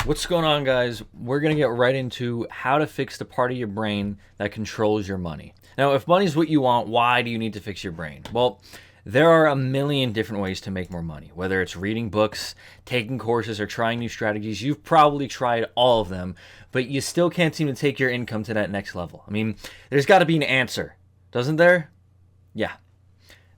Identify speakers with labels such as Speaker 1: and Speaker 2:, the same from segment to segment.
Speaker 1: What's going on, guys? We're going to get right into how to fix the part of your brain that controls your money. Now, if money's what you want, why do you need to fix your brain? Well, there are a million different ways to make more money, whether it's reading books, taking courses, or trying new strategies. You've probably tried all of them, but you still can't seem to take your income to that next level. I mean, there's got to be an answer, doesn't there? Yeah.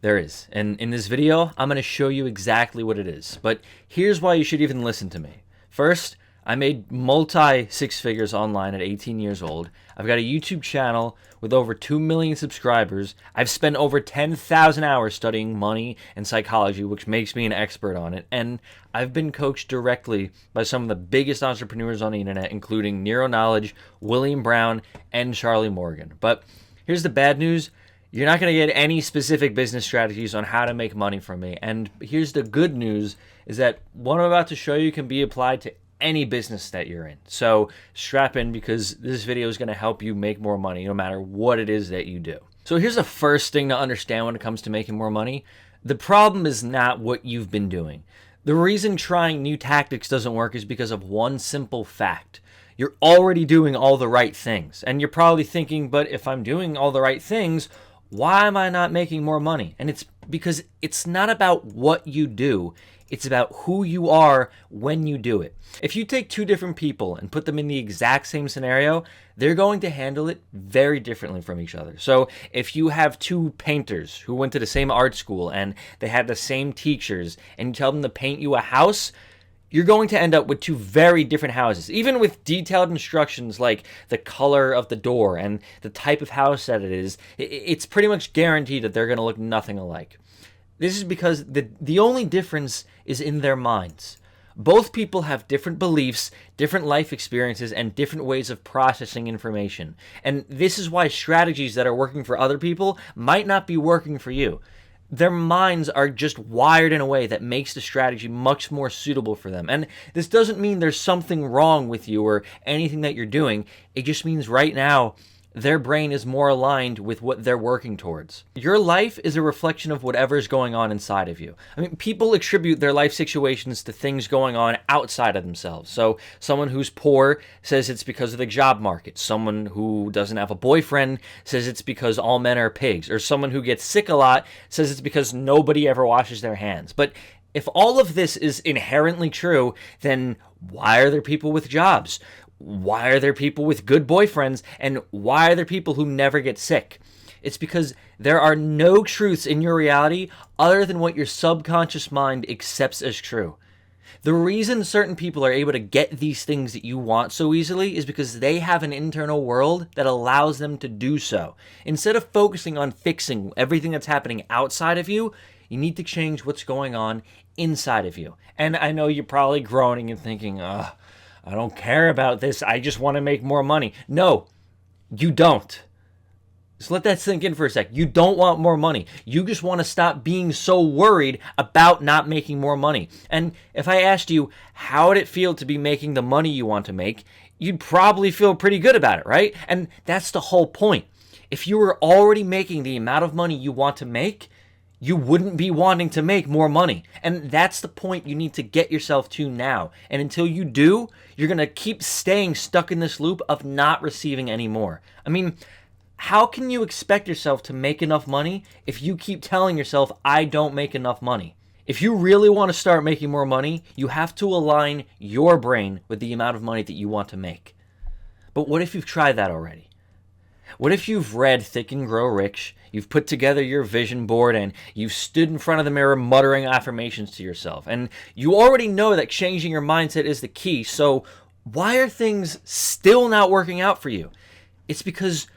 Speaker 1: There is. And in this video, I'm going to show you exactly what it is. But here's why you should even listen to me. First, I made multi six figures online at 18 years old. I've got a YouTube channel with over 2 million subscribers. I've spent over 10,000 hours studying money and psychology, which makes me an expert on it. And I've been coached directly by some of the biggest entrepreneurs on the internet, including Nero Knowledge, William Brown, and Charlie Morgan. But here's the bad news. You're not going to get any specific business strategies on how to make money from me. And here's the good news is that what I'm about to show you can be applied to any business that you're in. So strap in, because this video is going to help you make more money no matter what it is that you do. So here's the first thing to understand when it comes to making more money. The problem is not what you've been doing. The reason trying new tactics doesn't work is because of one simple fact. You're already doing all the right things. And you're probably thinking, but if I'm doing all the right things, why am I not making more money? And it's because it's not about what you do. It's about who you are when you do it. If you take two different people and put them in the exact same scenario, they're going to handle it very differently from each other. So if you have two painters who went to the same art school and they had the same teachers, and you tell them to paint you a house, you're going to end up with two very different houses, even with detailed instructions like the color of the door and the type of house that it is. It's pretty much guaranteed that they're going to look nothing alike. This is because the only difference is in their minds. Both people have different beliefs, different life experiences, and different ways of processing information. And this is why strategies that are working for other people might not be working for you. Their minds are just wired in a way that makes the strategy much more suitable for them. And this doesn't mean there's something wrong with you or anything that you're doing. It just means right now, their brain is more aligned with what they're working towards. Your life is a reflection of whatever's going on inside of you. I mean, people attribute their life situations to things going on outside of themselves. So someone who's poor says it's because of the job market. Someone who doesn't have a boyfriend says it's because all men are pigs. Or someone who gets sick a lot says it's because nobody ever washes their hands. But if all of this is inherently true, then why are there people with jobs? Why are there people with good boyfriends? And why are there people who never get sick? It's because there are no truths in your reality other than what your subconscious mind accepts as true. The reason certain people are able to get these things that you want so easily is because they have an internal world that allows them to do so. Instead of focusing on fixing everything that's happening outside of you, you need to change what's going on inside of you. And I know you're probably groaning and thinking, I don't care about this. I just want to make more money. No, you don't. Just let that sink in for a sec. You don't want more money. You just want to stop being so worried about not making more money. And if I asked you, how would it feel to be making the money you want to make, you'd probably feel pretty good about it, right? And that's the whole point. If you were already making the amount of money you want to make, you wouldn't be wanting to make more money. And that's the point you need to get yourself to now. And until you do, you're going to keep staying stuck in this loop of not receiving any more. I mean, how can you expect yourself to make enough money if you keep telling yourself, I don't make enough money? If you really want to start making more money, you have to align your brain with the amount of money that you want to make. But what if you've tried that already? What if you've read Think and Grow Rich, you've put together your vision board, and you've stood in front of the mirror muttering affirmations to yourself, and you already know that changing your mindset is the key, so why are things still not working out for you? It's because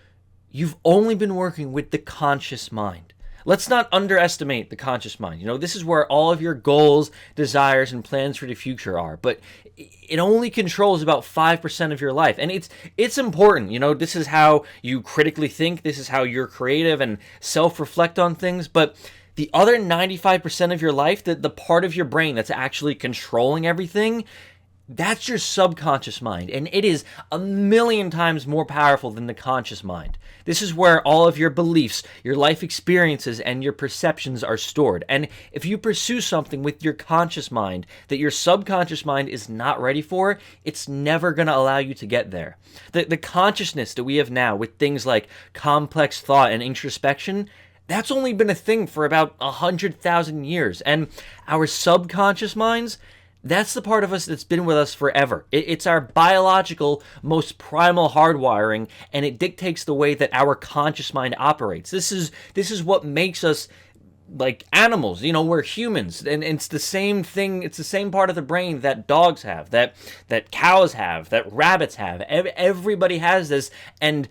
Speaker 1: you've only been working with the conscious mind. Let's not underestimate the conscious mind. This is where all of your goals, desires, and plans for the future are. But it only controls about 5% of your life. And it's important. This is how you critically think. This is how you're creative and self-reflect on things. But the other 95% of your life, the part of your brain that's actually controlling everything, That's your subconscious mind, and it is a million times more powerful than the conscious mind. This is where all of your beliefs, your life experiences, and your perceptions are stored. And if you pursue something with your conscious mind that your subconscious mind is not ready for, it's never going to allow you to get there. The consciousness that we have now with things like complex thought and introspection, that's only been a thing for about 100,000 years. And our subconscious minds, that's the part of us that's been with us forever. It's our biological, most primal hardwiring, and it dictates the way that our conscious mind operates. This is what makes us like animals. We're humans, and it's the same thing. It's the same part of the brain that dogs have, that cows have, that rabbits have. Everybody has this, and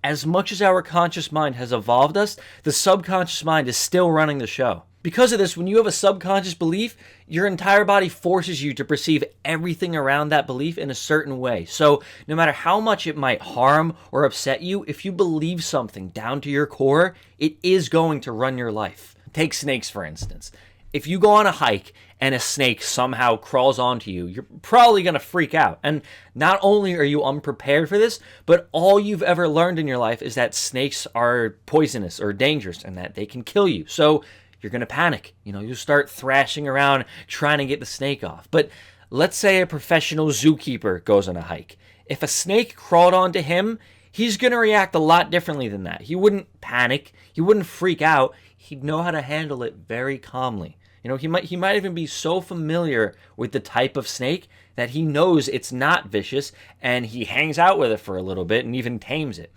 Speaker 1: as much as our conscious mind has evolved us, the subconscious mind is still running the show. Because of this, when you have a subconscious belief, your entire body forces you to perceive everything around that belief in a certain way. So no matter how much it might harm or upset you, if you believe something down to your core, it is going to run your life. Take snakes, for instance. If you go on a hike and a snake somehow crawls onto you, you're probably going to freak out. And not only are you unprepared for this, but all you've ever learned in your life is that snakes are poisonous or dangerous and that they can kill you. So you're going to panic. You'll start thrashing around trying to get the snake off. But let's say a professional zookeeper goes on a hike. If a snake crawled onto him, he's going to react a lot differently than that. He wouldn't panic. He wouldn't freak out. He'd know how to handle it very calmly. He might even be so familiar with the type of snake that he knows it's not vicious, and he hangs out with it for a little bit and even tames it.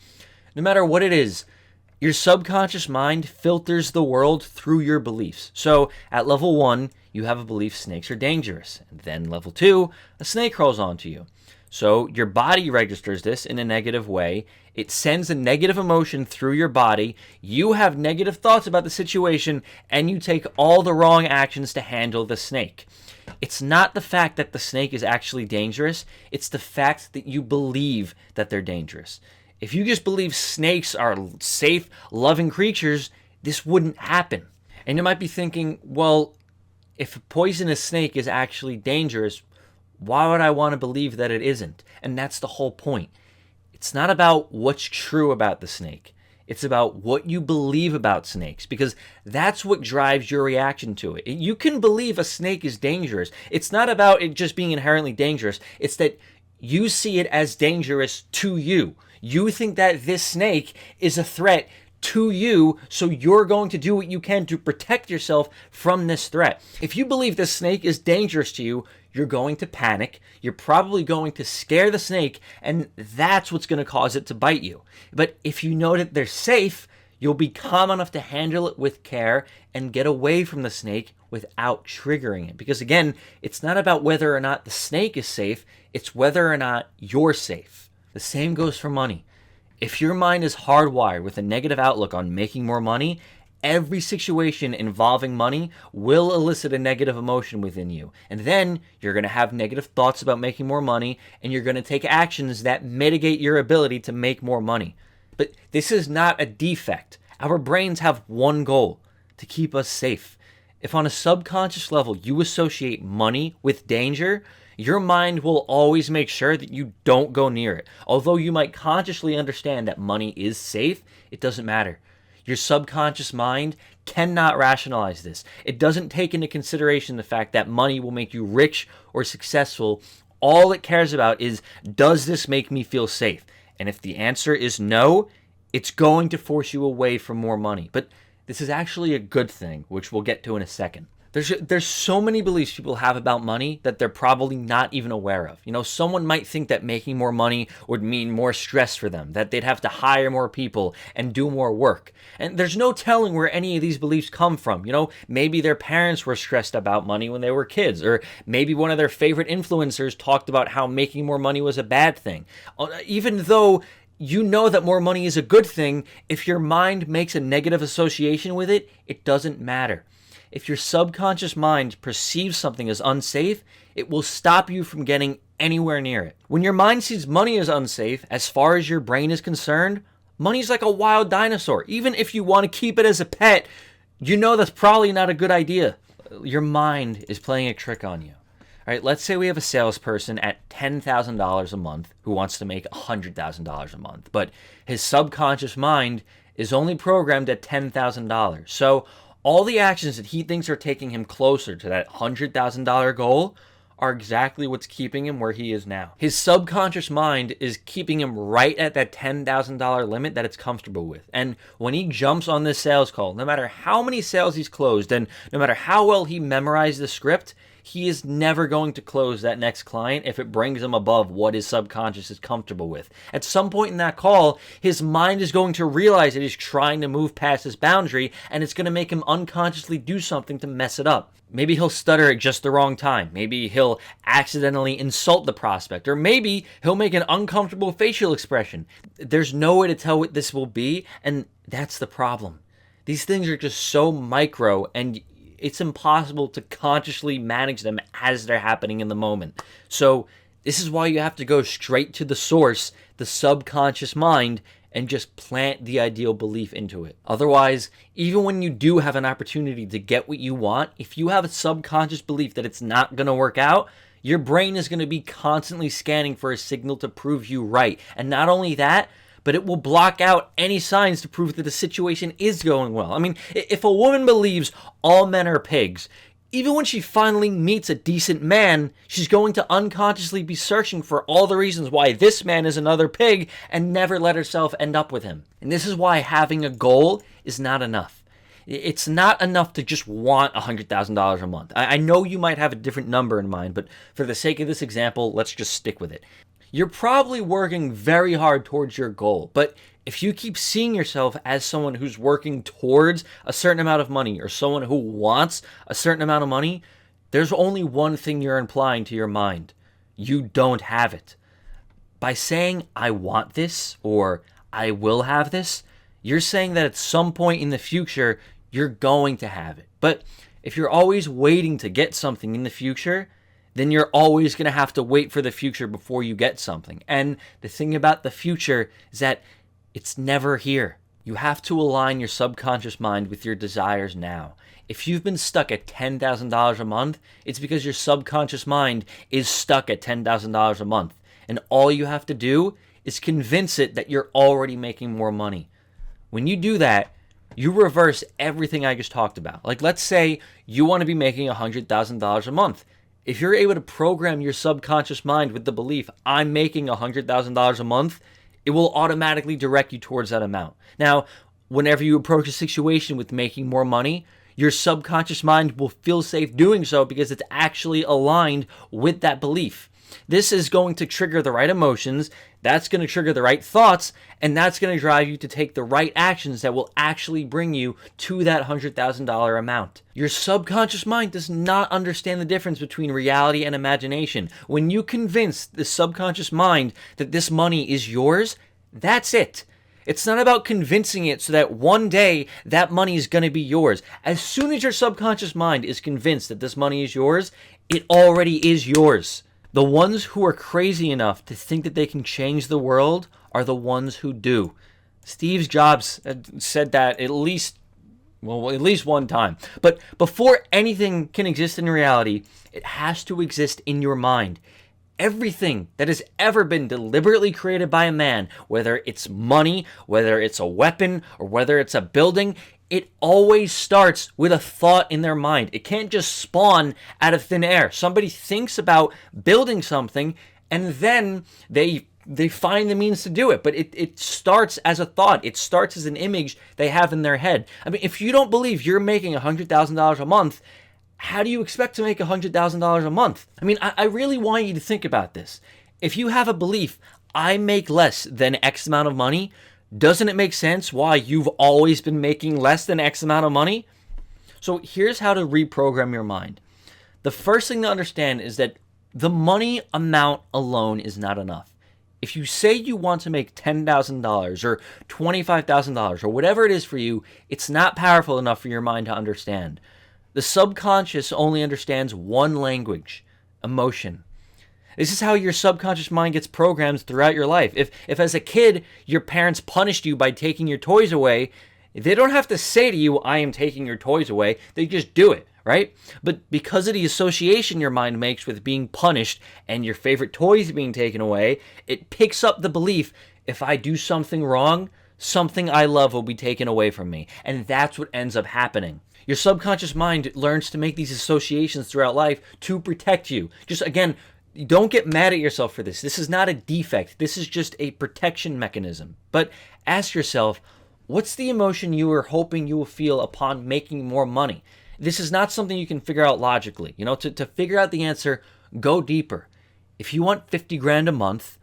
Speaker 1: No matter what it is, your subconscious mind filters the world through your beliefs. So at level 1, you have a belief snakes are dangerous. And then level 2, a snake crawls onto you. So your body registers this in a negative way. It sends a negative emotion through your body. You have negative thoughts about the situation, and you take all the wrong actions to handle the snake. It's not the fact that the snake is actually dangerous. It's the fact that you believe that they're dangerous. If you just believe snakes are safe, loving creatures, this wouldn't happen. And you might be thinking, well, if a poisonous snake is actually dangerous, why would I want to believe that it isn't? And that's the whole point. It's not about what's true about the snake. It's about what you believe about snakes, because that's what drives your reaction to it. You can believe a snake is dangerous. It's not about it just being inherently dangerous. It's that you see it as dangerous to you. You think that this snake is a threat to you, so you're going to do what you can to protect yourself from this threat. If you believe this snake is dangerous to you, you're going to panic. You're probably going to scare the snake, and that's what's going to cause it to bite you. But if you know that they're safe, you'll be calm enough to handle it with care and get away from the snake without triggering it. Because again, it's not about whether or not the snake is safe, it's whether or not you're safe. The same goes for money. If your mind is hardwired with a negative outlook on making more money, every situation involving money will elicit a negative emotion within you. And then you're going to have negative thoughts about making more money, and you're going to take actions that mitigate your ability to make more money. But this is not a defect. Our brains have one goal: to keep us safe. If on a subconscious level you associate money with danger, your mind will always make sure that you don't go near it. Although you might consciously understand that money is safe, it doesn't matter. Your subconscious mind cannot rationalize this. It doesn't take into consideration the fact that money will make you rich or successful. All it cares about is, does this make me feel safe? And if the answer is no, it's going to force you away from more money. But this is actually a good thing, which we'll get to in a second. There's so many beliefs people have about money that they're probably not even aware of. Someone might think that making more money would mean more stress for them, that they'd have to hire more people and do more work. And there's no telling where any of these beliefs come from. Maybe their parents were stressed about money when they were kids, or maybe one of their favorite influencers talked about how making more money was a bad thing. Even though you know that more money is a good thing, if your mind makes a negative association with it, it doesn't matter. If your subconscious mind perceives something as unsafe, it will stop you from getting anywhere near it. When your mind sees money as unsafe, as far as your brain is concerned, money's like a wild dinosaur. Even if you want to keep it as a pet, you know that's probably not a good idea. Your mind is playing a trick on you. All right? Let's say we have a salesperson at $10,000 a month who wants to make $100,000 a month, but his subconscious mind is only programmed at $10,000. So all the actions that he thinks are taking him closer to that $100,000 goal are exactly what's keeping him where he is now. His subconscious mind is keeping him right at that $10,000 limit that it's comfortable with. And when he jumps on this sales call, no matter how many sales he's closed and no matter how well he memorized the script, he is never going to close that next client if it brings him above what his subconscious is comfortable with. At some point in that call, his mind is going to realize that he's trying to move past his boundary, and it's going to make him unconsciously do something to mess it up. Maybe he'll stutter at just the wrong time. Maybe he'll accidentally insult the prospect. Or maybe he'll make an uncomfortable facial expression. There's no way to tell what this will be, and that's the problem. These things are just so micro, and it's impossible to consciously manage them as they're happening in the moment. So this is why you have to go straight to the source, the subconscious mind, and just plant the ideal belief into it. Otherwise, even when you do have an opportunity to get what you want, if you have a subconscious belief that it's not going to work out, your brain is going to be constantly scanning for a signal to prove you right. And not only that, but it will block out any signs to prove that the situation is going well. I mean, if a woman believes all men are pigs, even when she finally meets a decent man, she's going to unconsciously be searching for all the reasons why this man is another pig and never let herself end up with him. And this is why having a goal is not enough. It's not enough to just want $100,000 a month. I know you might have a different number in mind, but for the sake of this example, let's just stick with it. You're probably working very hard towards your goal, but if you keep seeing yourself as someone who's working towards a certain amount of money or someone who wants a certain amount of money, there's only one thing you're implying to your mind. You don't have it. By saying, I want this or I will have this, you're saying that at some point in the future, you're going to have it. But if you're always waiting to get something in the future, then you're always going to have to wait for the future before you get something. And the thing about the future is that it's never here. You have to align your subconscious mind with your desires now. If you've been stuck at $10,000 a month, it's because your subconscious mind is stuck at $10,000 a month. And all you have to do is convince it that you're already making more money. When you do that, you reverse everything I just talked about. Like, let's say you want to be making $100,000 a month. If you're able to program your subconscious mind with the belief, I'm making $100,000 a month, it will automatically direct you towards that amount. Now, whenever you approach a situation with making more money, your subconscious mind will feel safe doing so because it's actually aligned with that belief. This is going to trigger the right emotions, that's going to trigger the right thoughts, and that's going to drive you to take the right actions that will actually bring you to that $100,000 amount. Your subconscious mind does not understand the difference between reality and imagination. When you convince the subconscious mind that this money is yours, that's it. It's not about convincing it so that one day that money is going to be yours. As soon as your subconscious mind is convinced that this money is yours, it already is yours. The ones who are crazy enough to think that they can change the world are the ones who do. Steve Jobs said that at least one time. But before anything can exist in reality, it has to exist in your mind. Everything that has ever been deliberately created by a man, whether it's money, whether it's a weapon, or whether it's a building, it always starts with a thought in their mind. It can't just spawn out of thin air. Somebody thinks about building something, and then they find the means to do it. But it starts as a thought. It starts as an image they have in their head. I mean, if you don't believe you're making $100,000 a month, how do you expect to make $100,000 a month? I mean, I really want you to think about this. If you have a belief, I make less than X amount of money, doesn't it make sense why you've always been making less than X amount of money? So here's how to reprogram your mind. The first thing to understand is that the money amount alone is not enough. If you say you want to make $10,000 or $25,000 or whatever it is for you, it's not powerful enough for your mind to understand. The subconscious only understands one language: emotion. This is how your subconscious mind gets programmed throughout your life. If as a kid, your parents punished you by taking your toys away, they don't have to say to you, I am taking your toys away. They just do it, right? But because of the association your mind makes with being punished and your favorite toys being taken away, it picks up the belief, if I do something wrong, something I love will be taken away from me. And that's what ends up happening. Your subconscious mind learns to make these associations throughout life to protect you. Just again, don't get mad at yourself for this. This is not a defect. This is just a protection mechanism. But ask yourself, what's the emotion you are hoping you will feel upon making more money? This is not something you can figure out logically. To figure out the answer, go deeper. If you want 50 grand a month,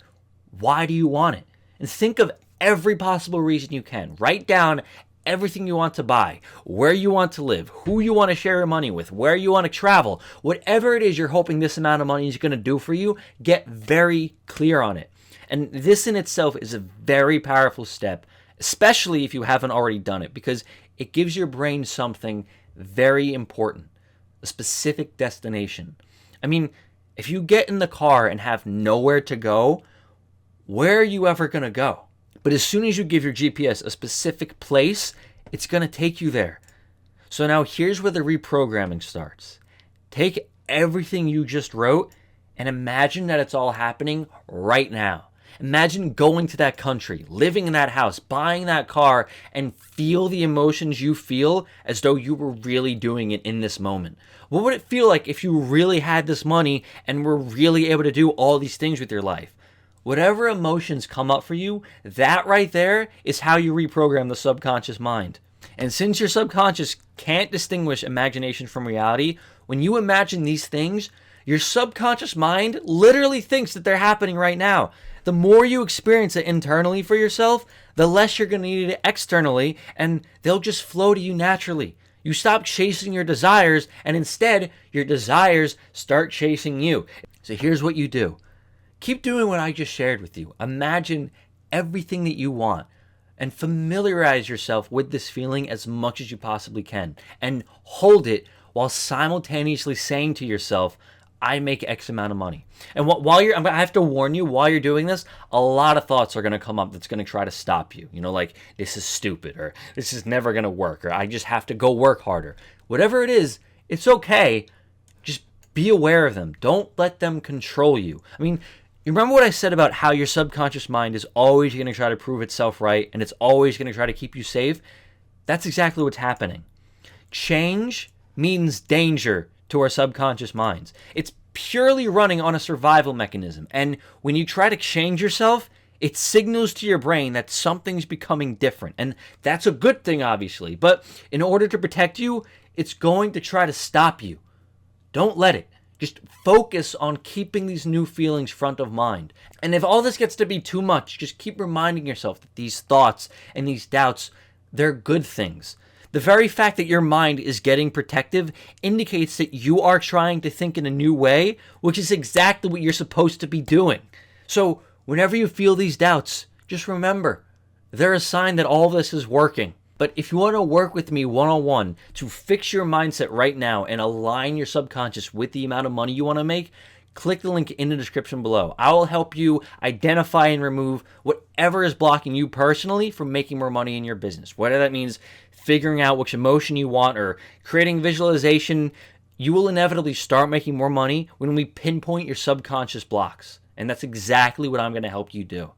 Speaker 1: why do you want it? And think of every possible reason you can. Write down everything you want to buy, where you want to live, who you want to share your money with, where you want to travel, whatever it is you're hoping this amount of money is going to do for you, get very clear on it. And this in itself is a very powerful step, especially if you haven't already done it, because it gives your brain something very important, a specific destination. I mean, if you get in the car and have nowhere to go, where are you ever going to go? But as soon as you give your GPS a specific place, it's going to take you there. So now here's where the reprogramming starts. Take everything you just wrote and imagine that it's all happening right now. Imagine going to that country, living in that house, buying that car, and feel the emotions you feel as though you were really doing it in this moment. What would it feel like if you really had this money and were really able to do all these things with your life? Whatever emotions come up for you, that right there is how you reprogram the subconscious mind. And since your subconscious can't distinguish imagination from reality, when you imagine these things, your subconscious mind literally thinks that they're happening right now. The more you experience it internally for yourself, the less you're going to need it externally, and they'll just flow to you naturally. You stop chasing your desires, and instead, your desires start chasing you. So here's what you do. Keep doing what I just shared with you. Imagine everything that you want and familiarize yourself with this feeling as much as you possibly can. And hold it while simultaneously saying to yourself, I make X amount of money. And I have to warn you, while you're doing this, a lot of thoughts are going to come up that's going to try to stop you. Like, this is stupid, or this is never going to work, or I just have to go work harder. Whatever it is, it's okay. Just be aware of them. Don't let them control you. I mean, you remember what I said about how your subconscious mind is always going to try to prove itself right, and it's always going to try to keep you safe? That's exactly what's happening. Change means danger to our subconscious minds. It's purely running on a survival mechanism. And when you try to change yourself, it signals to your brain that something's becoming different. And that's a good thing, obviously. But in order to protect you, it's going to try to stop you. Don't let it. Just focus on keeping these new feelings front of mind. And if all this gets to be too much, just keep reminding yourself that these thoughts and these doubts, they're good things. The very fact that your mind is getting protective indicates that you are trying to think in a new way, which is exactly what you're supposed to be doing. So whenever you feel these doubts, just remember, they're a sign that all this is working. But if you want to work with me one-on-one to fix your mindset right now and align your subconscious with the amount of money you want to make, click the link in the description below. I will help you identify and remove whatever is blocking you personally from making more money in your business. Whether that means figuring out which emotion you want or creating visualization, you will inevitably start making more money when we pinpoint your subconscious blocks. And that's exactly what I'm going to help you do.